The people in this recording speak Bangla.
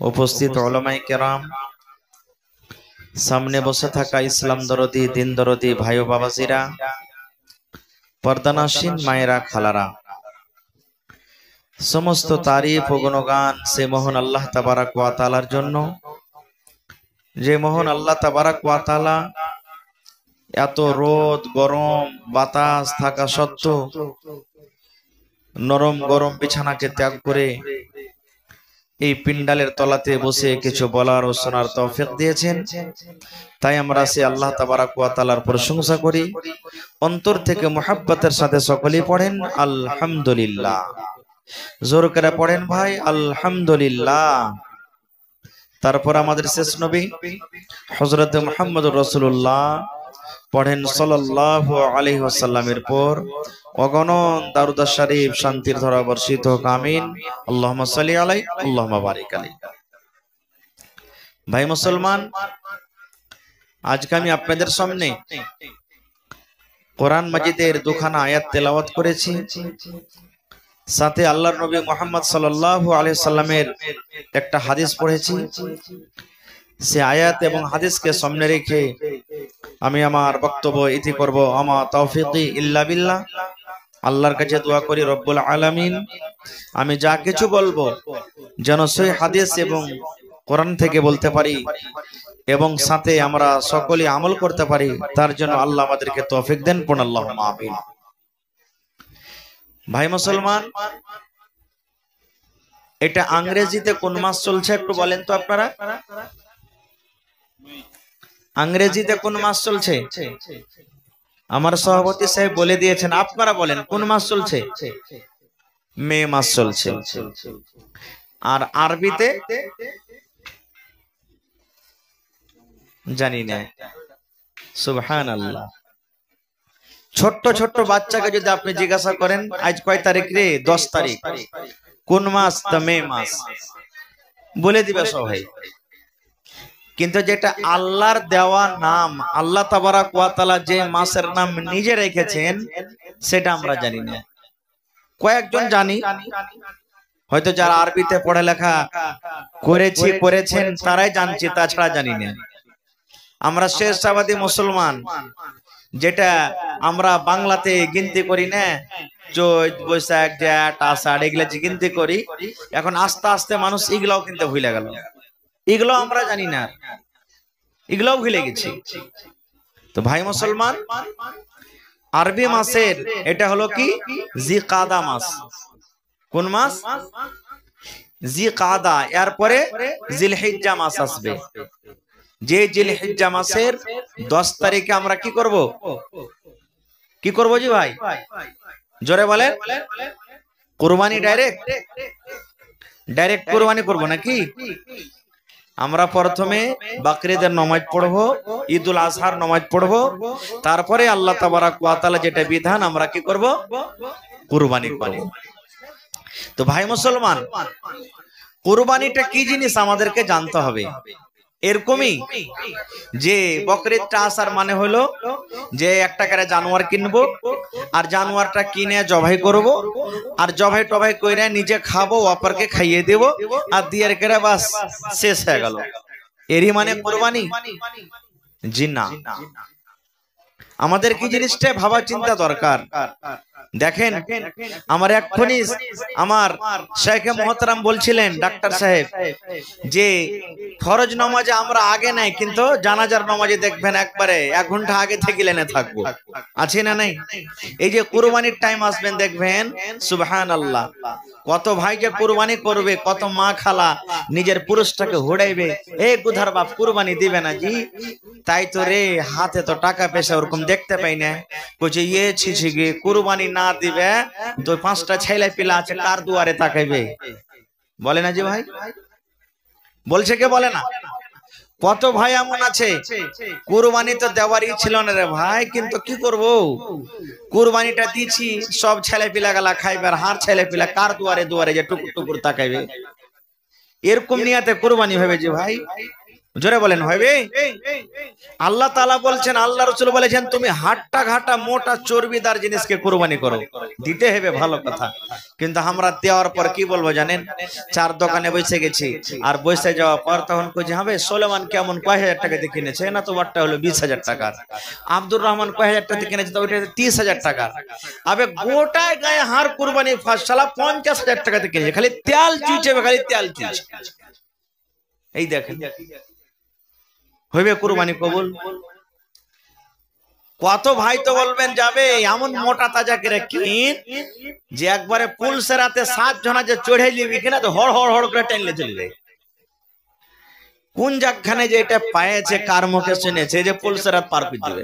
উপস্থিত উলামায়ে কেরাম, সামনে বসে থাকা ইসলাম দরদি, দিন দরদি ভাই ও বাবাজিরা, পর্দানাসীন মায়েরা, খালারা, সমস্ত তারিফ ও গুণগান সে মহান আল্লাহ তাবারাক ওয়া তাআলার জন্য, যে মহান আল্লাহ তাবারাক ওয়া তাআলা এত রোদ গরম বাতাস থাকা সত্ত্বেও নরম গরম বিছানাকে ত্যাগ করে এই পিন্ডালের তলাতে বসে কিছু বলার ও শোনার তৌফিক দিয়েছেন। তাই আমরা সে আল্লাহ তাবারাক ওয়া তাআলার প্রশংসা করি, অন্তর থেকে মুহাব্বতের সাথে সকলেই পড়েন আলহামদুলিল্লাহ। জোর করে পড়েন ভাই আলহামদুলিল্লাহ। তারপর আমাদের শেষ নবী হযরত মুহাম্মদুর রাসূলুল্লাহ পড়েন সাল্লাল্লাহু আলাইহি ওয়াসাল্লামের পর অগণন দারুদ শরীফ শান্তির ধারা বর্ষিত হোক, আমিন। আল্লাহুম্মা সাল্লি আলাইহি আল্লাহুম্মা বারিক আলাইহি। ভাই মুসলমান, আজকে আমি আপনাদের সামনে কোরআন মাজিদের দুখানা আয়াত তেলাওয়াত করেছি, সাথে আল্লাহর নবী মুহাম্মদ সাল্লাল্লাহু আলাইহি সাল্লামের একটা হাদিস পড়েছি। সে আয়াত এবং হাদিসকে সামনে রেখে আমি আমার বক্তব্য ইতি করব। আমা তাওফিকি ইল্লা বিল্লাহ। আল্লাহর কাছে দোয়া করি রব্বুল আলামিন আমি যা কিছু বলবো যেন সই হাদিস এবং কোরআন থেকে বলতে পারি এবং সাথে আমরা সকলে আমল করতে পারি, তার জন্য আল্লাহ আমাদেরকে তৌফিক দেন। পড়ুন আল্লাহুম্মা আমিন। ভাই মুসলমান, এটা ইংরেজিতে কোন মাস চলছে একটু বলেন তো আপনারা? ইংরেজিতে কোন মাস চলছে? আমার সভাপতি সাহেব বলে দিয়েছেন, আপনারা বলেন কোন মাস চলছে? মে মাস চলছে। আর আরবিতে জানি না। সুবহানাল্লাহ। ছোট্ট ছোট্ট বাচ্চাকে যদি আপনি জিজ্ঞাসা করেন আজ কয় তারিখ রে, 10 তারিখ, কোন মাস? তো মে মাস বলে দিবে সবাই। কিন্তু যেটা আল্লাহর দেওয়া নাম, আল্লাহ তাবারাক ওয়া তাআলা যে মাসের নাম নিজে রেখেছেন সেটা আমরা জানি না। কয়েকজন জানি, হয়তো যারা আরবিতে পড়ালেখা করেছেন তারাই জানছে, তাছাড়া জানি না। আমরা শেষাবাদী মুসলমান, যেটা আমরা বাংলাতে গিনতি করি না, চৈত বৈশাখ জ্যেষ্ঠ আষাঢ় এগুলা যে গিনতি করি, এখন আস্তে আস্তে মানুষ এগুলাও কিন্তু ভুলে গেল। এগুলো আমরা জানি না, এগুলোও ভুলে গেছি। তো ভাই মুসলমান, আরবি মাসের এটা হলো কি জিকাদা মাস। কোন মাস? জিকাদা। এরপরে জিলহিজ্জা মাস আসবে। যে জিলহিজ্জা মাসের 10 তারিখে আমরা কি করব? কি করব জি ভাই? জোরে বলেন। কুরবানি ডাইরেক্ট কুরবানি করব নাকি? আমরা প্রথমে বকরিদের নামাজ পড়বো, ঈদুল আজহার নামাজ পড়বো, তারপরে আল্লাহ তাবারাক ওয়া তাআলা যেটা বিধান আমরা কি করব? কুরবানি করব। তো ভাই মুসলমান, কুরবানিটা কি জিনিস আমাদেরকে জানতে হবে। এরকমই যে বকরিদটা আসার মানে হলো যে একটা করে জানোয়ার কিনবো, আর জানোয়ারটা কিনে জবাই করব, আর জবাই টবাই করে নিজে খাবো, অপরকে খাইয়ে দেব, আর দিয়ে করে বাস শেষ হয়ে গেল। এরই মানে কুরবানি? জি না। আমাদের কি জিনিসটা ভাবা চিন্তা দরকার। দেখেন, আমার এক্ষুনি আমার শেখে মুহতারাম বলছিলেন, ডাক্তার সাহেব, যে ফরজ নামাজে আমরা আগে নাই, কিন্তু জানাজার নামাজে দেখবেন একবারে 1 ঘন্টা আগে থেকে লেনে থাকবো, আছে না নাই? এই যে কুরবানির টাইম আসবেন দেখবেন, সুবহানাল্লাহ, কত ভাই যে কুরবানি করবে, কত মা খালা নিজের পুরুষটাকে হুড়াইবে, এ গুধার বাপ কুরবানি দিবে না জি। তাই তো রে, হাতে তো টাকা পয়সা ওরকম দেখতে পাই না। কইছে ইয়ে ছিছি গে, কুরবানি না দিবে তো 5টা ছেলে পিলা আছে, কার দুয়ারে তাকাইবে? বলে না জি ভাই? বলছে কে? বলে না? কত ভাই এমন আছে কুরবানি তো দেওয়ারই ছিল না রে ভাই, কিন্তু কি করব, কুরবানিটা দিছি, সব ছেলে পিলা গেলা খাইবে, আর হার ছেলে পিলা কার দুয়ারে দুয়ারে যে টুকুর টুকুর তাকাইবে। এরকম নিয়াতে কুরবানি হবে যে ভাই? জোরে বলেন ভাইবে। আল্লাহ তাআলা বলছেন, আল্লাহ রাসূল বলেছেন, তুমি হাট্টা ঘাটা মোটা চর্বিদার জিনিসকে কুরবানি করো, দিতে হবে ভালো কথা। কিন্তু আমরা দেওয়ার পর কি বলবো জানেন, চার দোকানে বসে গেছি, আর বসে যাওয়ার পর তখন কইছি, হবে সোলেমান কেমন কয় হাজার টাকা দিয়ে কিনেছে, না তো বারটা হলো 20,000 টাকার, আব্দুর রহমান কয় হাজার টাকা দিয়ে কিনেছে, তো ওইটা 30,000 টাকার। আবে গোটায় গায়ে হাড় কুরবানি ফাঁসলা 50,000 টাকা দিয়ে কিনেছে, খালি তেল চুইছে, খালি তেল চুইছে। এই দেখেন, হইবে কুরবানি কবুল? কত ভাই তো বলবেন যাবে এমন মোটা তাজা করে কিন যে একবারে পুলসেরাতে 7 জনা যে চড়ে নিবি কিনা তো হড় হড় হড় করে টেনলে চলবে। কোন জায়গাখানে যে এটা পায়েছে, কার মুখে শুনেছে যে পুলসেরাত পার করে দিবে।